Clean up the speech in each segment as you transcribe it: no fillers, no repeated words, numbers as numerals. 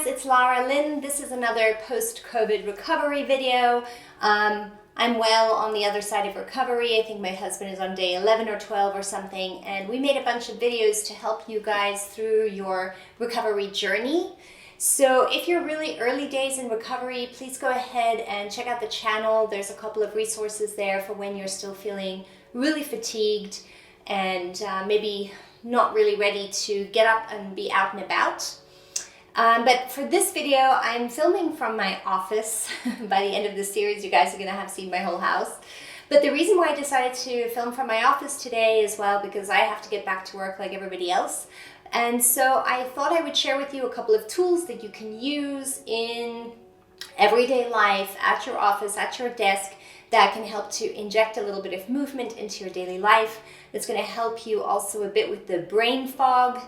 guys, it's Lara-Lyn. This is another post-COVID recovery video. I'm well on the other side of recovery. I think my husband is on day 11 or 12 or something, and we made a bunch of videos to help you guys through your recovery journey. So if you're really early days in recovery, please go ahead and check out the channel. There's a couple of resources there for when you're still feeling really fatigued and maybe not really ready to get up and be out and about. But for this video, I'm filming from my office. By the end of this series, you guys are going to have seen my whole house. But the reason why I decided to film from my office today is, well, because I have to get back to work like everybody else. And so I thought I would share with you a couple of tools that you can use in everyday life, at your office, at your desk, that can help to inject a little bit of movement into your daily life. It's going to help you also a bit with the brain fog.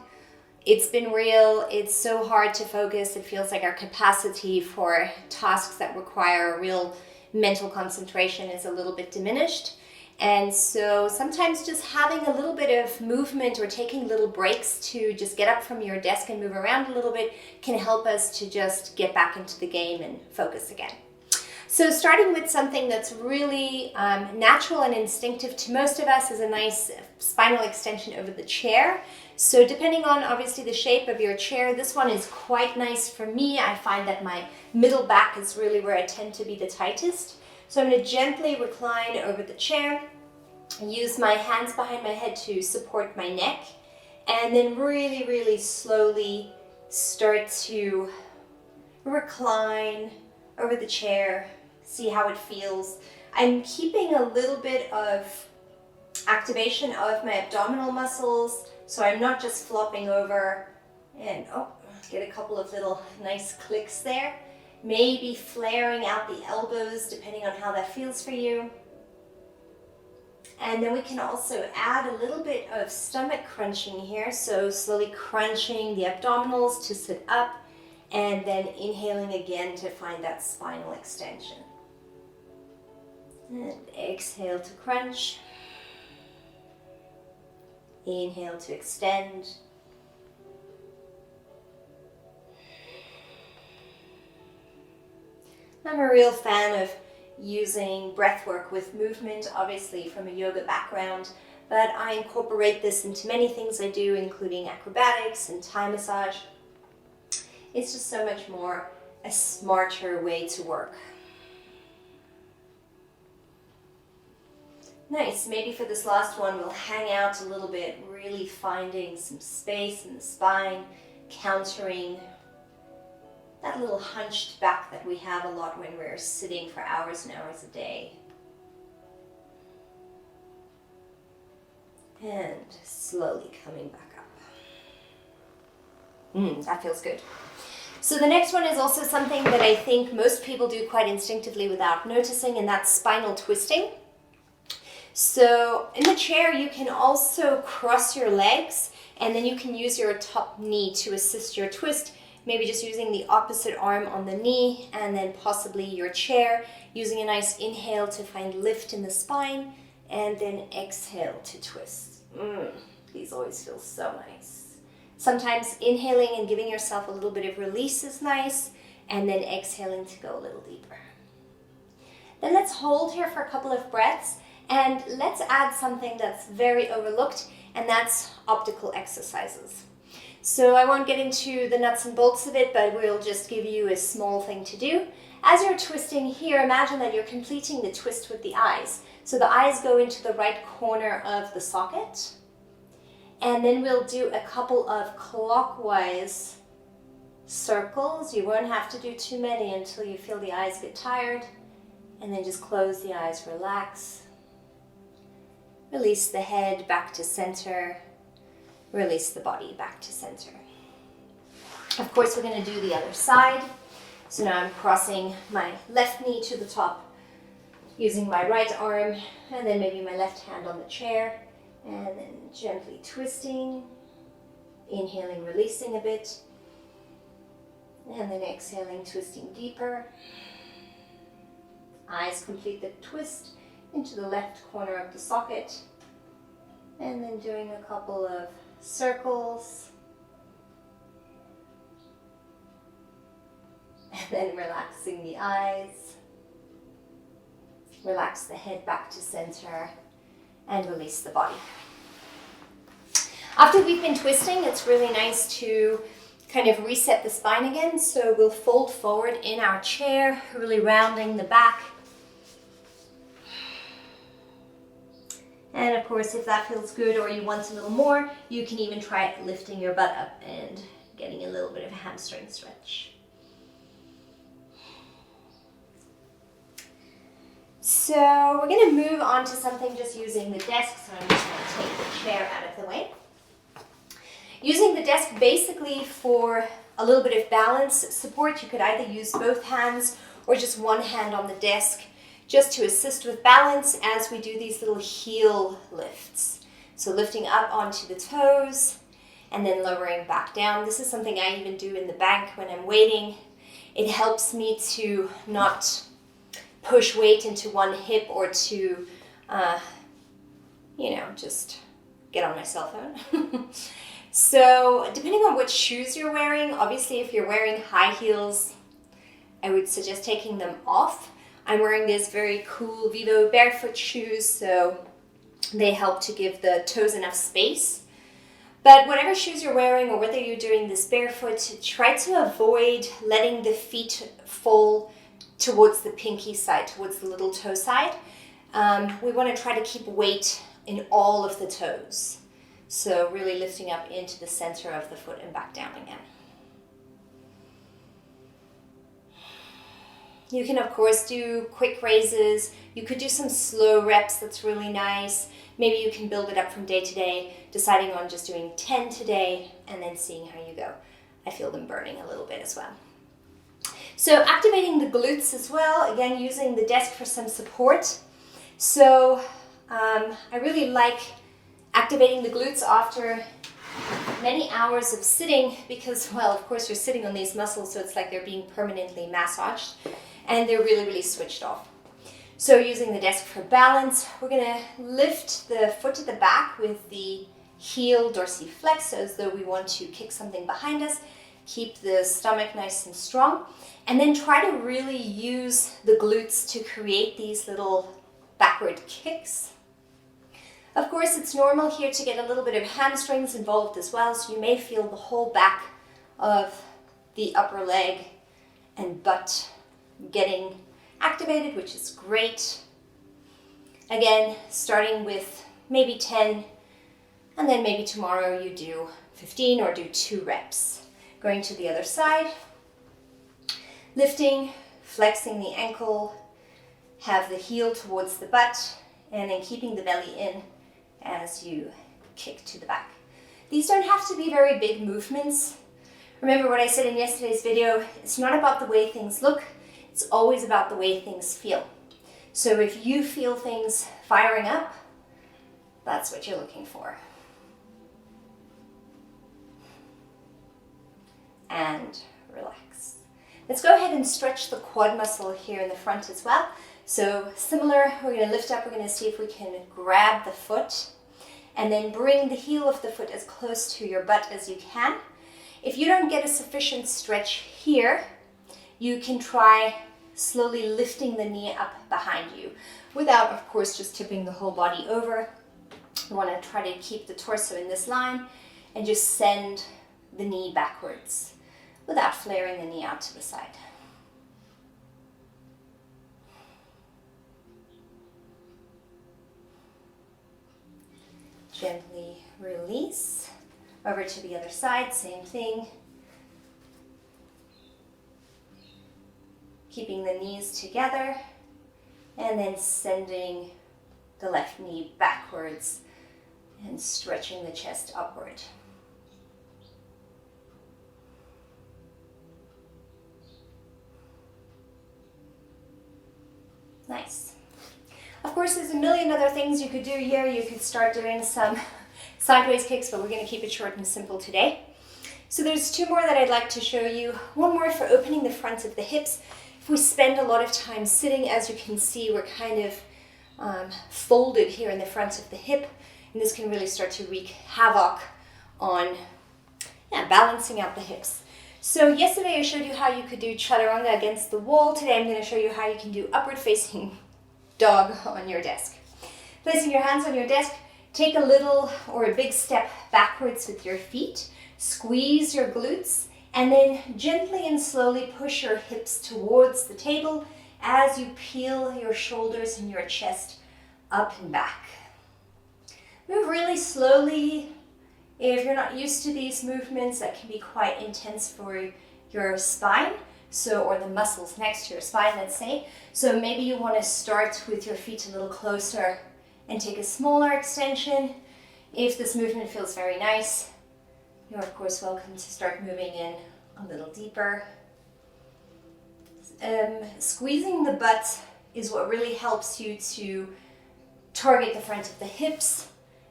It's been real. It's so hard to focus. It feels like our capacity for tasks that require real mental concentration is a little bit diminished. And so sometimes just having a little bit of movement or taking little breaks to just get up from your desk and move around a little bit can help us to just get back into the game and focus again. So starting with something that's really natural and instinctive to most of us is a nice spinal extension over the chair. So depending on obviously the shape of your chair, this one is quite nice for me. I find that my middle back is really where I tend to be the tightest. So I'm going to gently recline over the chair and use my hands behind my head to support my neck, and then really, really slowly start to recline over the chair. See how it feels. I'm keeping a little bit of activation of my abdominal muscles, so I'm not just flopping over and get a couple of little nice clicks there. Maybe flaring out the elbows depending on how that feels for you. And then we can also add a little bit of stomach crunching here, so slowly crunching the abdominals to sit up and then inhaling again to find that spinal extension. And exhale to crunch. Inhale to extend. I'm a real fan of using breath work with movement, obviously from a yoga background, but I incorporate this into many things I do, including acrobatics and Thai massage. It's just so much more a smarter way to work. Nice. Maybe for this last one, we'll hang out a little bit, really finding some space in the spine, countering that little hunched back that we have a lot when we're sitting for hours and hours a day. And slowly coming back up. That feels good. So the next one is also something that I think most people do quite instinctively without noticing, and that's spinal twisting. So in the chair, you can also cross your legs, and then you can use your top knee to assist your twist, maybe just using the opposite arm on the knee, and then possibly your chair, using a nice inhale to find lift in the spine, and then exhale to twist. These always feel so nice. Sometimes inhaling and giving yourself a little bit of release is nice, and then exhaling to go a little deeper. Then let's hold here for a couple of breaths. And let's add something that's very overlooked, and that's optical exercises. So I won't get into the nuts and bolts of it, but we'll just give you a small thing to do. As you're twisting here, imagine that you're completing the twist with the eyes. So the eyes go into the right corner of the socket. And then we'll do a couple of clockwise circles. You won't have to do too many until you feel the eyes get tired. And then just close the eyes, relax. Release the head back to center. Release the body back to center. Of course, we're going to do the other side. So now I'm crossing my left knee to the top, using my right arm, and then maybe my left hand on the chair, and then gently twisting, inhaling, releasing a bit, and then exhaling, twisting deeper. Eyes complete the twist into the left corner of the socket, and then doing a couple of circles, then relaxing the eyes. Relax the head back to center and release the body. After we've been twisting, it's really nice to kind of reset the spine again. So we'll fold forward in our chair, really rounding the back. And of course, if that feels good or you want a little more, you can even try lifting your butt up and getting a little bit of a hamstring stretch. So we're going to move on to something just using the desk. So I'm just going to take the chair out of the way. Using the desk basically for a little bit of balance support. You could either use both hands or just one hand on the desk just to assist with balance as we do these little heel lifts. So lifting up onto the toes and then lowering back down. This is something I even do in the bank when I'm waiting. It helps me to not push weight into one hip or to, just get on my cell phone. So depending on which shoes you're wearing, obviously if you're wearing high heels, I would suggest taking them off. I'm wearing these very cool Vivo barefoot shoes, so they help to give the toes enough space. But whatever shoes you're wearing or whether you're doing this barefoot, try to avoid letting the feet fall towards the pinky side, towards the little toe side. We want to try to keep weight in all of the toes. So really lifting up into the center of the foot and back down again. You can, of course, do quick raises. You could do some slow reps. That's really nice. Maybe you can build it up from day to day, deciding on just doing 10 today and then seeing how you go. I feel them burning a little bit as well. So activating the glutes as well, again, using the desk for some support. So I really like activating the glutes after many hours of sitting because, well, of course you're sitting on these muscles, so it's like they're being permanently massaged and they're really, really switched off. So using the desk for balance, we're gonna lift the foot to the back with the heel dorsiflex, so as though we want to kick something behind us. Keep the stomach nice and strong, and then try to really use the glutes to create these little backward kicks. Of course, it's normal here to get a little bit of hamstrings involved as well, so you may feel the whole back of the upper leg and butt getting activated, which is great. Again, starting with maybe 10, and then maybe tomorrow you do 15 or do 2 reps. Going to the other side, lifting, flexing the ankle, have the heel towards the butt, and then keeping the belly in as you kick to the back. These don't have to be very big movements. Remember what I said in yesterday's video, it's not about the way things look, it's always about the way things feel. So if you feel things firing up, that's what you're looking for. And relax. Let's go ahead and stretch the quad muscle here in the front as well. So similar, we're going to lift up, we're going to see if we can grab the foot and then bring the heel of the foot as close to your butt as you can. If you don't get a sufficient stretch here, you can try slowly lifting the knee up behind you without, of course, just tipping the whole body over. You want to try to keep the torso in this line and just send the knee backwards without flaring the knee out to the side. Gently release. Over to the other side, same thing. Keeping the knees together and then sending the left knee backwards and stretching the chest upward. Nice. Of course, there's a million other things you could do here. You could start doing some sideways kicks, but we're going to keep it short and simple today. So there's 2 more that I'd like to show you. One more for opening the front of the hips. If we spend a lot of time sitting, as you can see, we're kind of folded here in the front of the hip, and this can really start to wreak havoc on balancing out the hips. So yesterday I showed you how you could do chaturanga against the wall. Today I'm going to show you how you can do upward facing dog on your desk. Placing your hands on your desk, take a little or a big step backwards with your feet, squeeze your glutes, and then gently and slowly push your hips towards the table as you peel your shoulders and your chest up and back. Move really slowly. If you're not used to these movements, that can be quite intense for your spine, or the muscles next to your spine, let's say. So maybe you want to start with your feet a little closer and take a smaller extension. If this movement feels very nice, you're of course welcome to start moving in a little deeper. Squeezing the butt is what really helps you to target the front of the hips,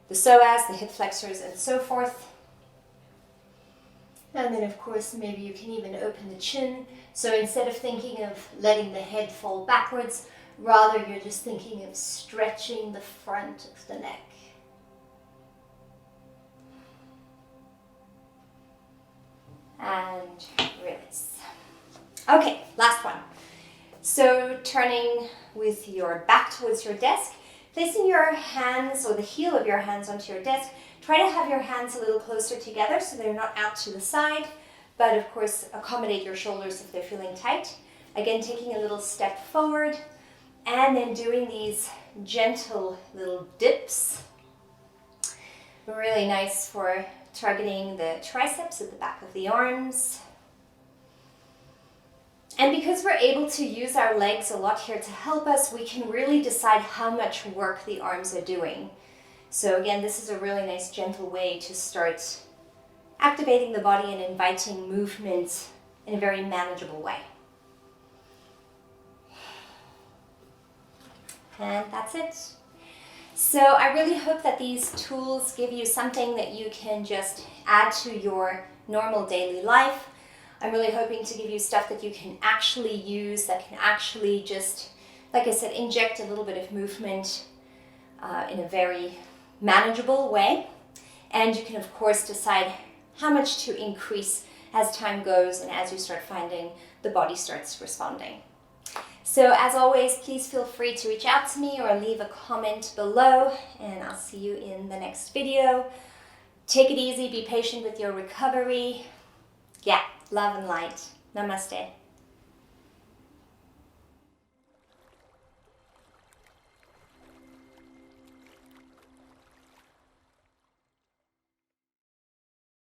the psoas, the hip flexors, and so forth. And then of course maybe you can even open the chin. So instead of thinking of letting the head fall backwards, rather you're just thinking of stretching the front of the neck. And release. Okay, last one. So turning with your back towards your desk, placing your hands or the heel of your hands onto your desk. Try to have your hands a little closer together so they're not out to the side, but of course accommodate your shoulders if they're feeling tight. Again, taking a little step forward and then doing these gentle little dips. Really nice for targeting the triceps at the back of the arms. And because we're able to use our legs a lot here to help us, we can really decide how much work the arms are doing. So again, this is a really nice gentle way to start activating the body and inviting movement in a very manageable way. And that's it. So I really hope that these tools give you something that you can just add to your normal daily life. I'm really hoping to give you stuff that you can actually use, that can actually just, like I said, inject a little bit of movement in a very manageable way. And you can of course decide how much to increase as time goes and as you start finding the body starts responding. So as always, please feel free to reach out to me or leave a comment below, and I'll see you in the next video. Take it easy, be patient with your recovery. Yeah, love and light. Namaste.